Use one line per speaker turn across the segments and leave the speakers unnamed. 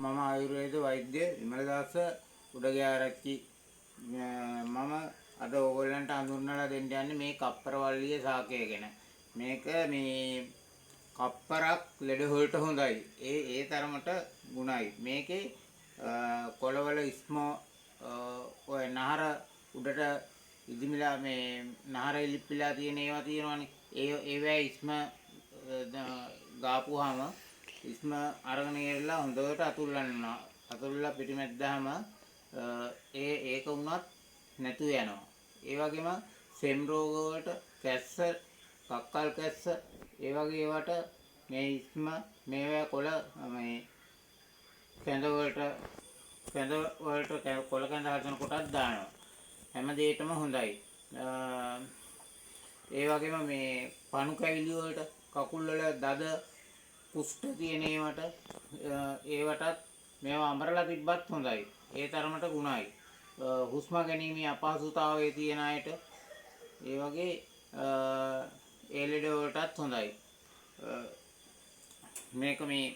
මම ආයුර්වේද වෛද්‍ය විමලදාස උඩගෑරච්චි. මම අද ඕගොල්ලන්ට හඳුන්වලා දෙන්න යන්නේ මේ කප්පරවල්ලිය ශාකය ගැන. මේක මේ කප්පරක් ලෙඩ වලට හොඳයි. ඒ තරමට ගුණයි. මේකේ කොළවල ඉස්මෝ ඔය නහර උඩට ඉදිමිලා මේ නහර ඉලිප්පිලා තියෙන ඒවා තියෙනවනේ. ඒවැ ඉස්ම ගාපුවාම ඉස්ම අරගෙන ඉරලා හොඳට අතුල්ලනවා. අතුල්ලා පිටිමැද්දාම ඒක වුණත් නැතු යනවා. ඒ වගේම සෙම් රෝග වලට කැස්ස, කක්කල් කැස්ස, ඒ වගේ ඒවට මේ ඉස්ම මේවා කොළ මේ කැඳ වලට කොළ කැඳ හදන කොටත් දානවා. හැම දෙයකම හොඳයි. ඒ වගේම මේ පණු කැවිලි වලට කකුල් වල දද කුෂ්ඨ තියෙන ඒවටත් මේවා අඹරලා තිබ්බත් හොඳයි. ඒ තරමට ගුණයි. හුස්ම ගැනීමේ අපහසුතාවයේ තියෙන අයට ඒ වගේ ඒ ලෙඩ වලටත් හොඳයි. මේක මේ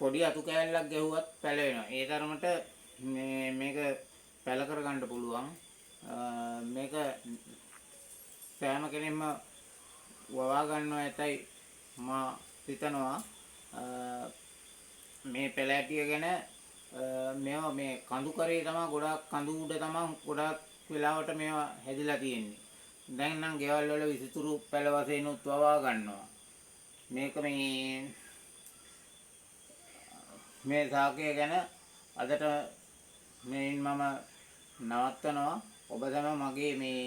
පොඩි අතු කෑල්ලක් ගැහුවත් පැලවෙනවා. ඒ තරමට මේක පැල කරගන්න පුළුවන්. මේක සෑම කෙනෙක්ම වවා ගන්නවා ඇතයි මා හිතනවා. මේ පැලෑටිය ගැන මේවා මේ කඳු කරේ තමයි ගොඩාක් කඳු උඩ තමයි ගොඩාක් වෙලාවට මේවා හැදිලා තියෙන්නේ. දැන් නම් ගෙවල් වල විසිතුරු පැල වශයෙන් උත් වවා ගන්නවා. මේක මේ ශාකය ගැන අදට මේන් මම නවත්තනවා. ඔබ තමයි මගේ මේ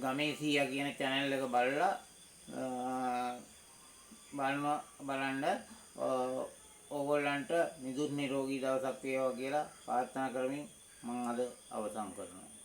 ගමේ සීයා කියන channel එක බලන්න ඕගොල්ලන්ට නිදුක් නිරෝගී දවසක් වේවා කියලා ප්‍රාර්ථනා කරමින් මම අද අවසන් කරනවා.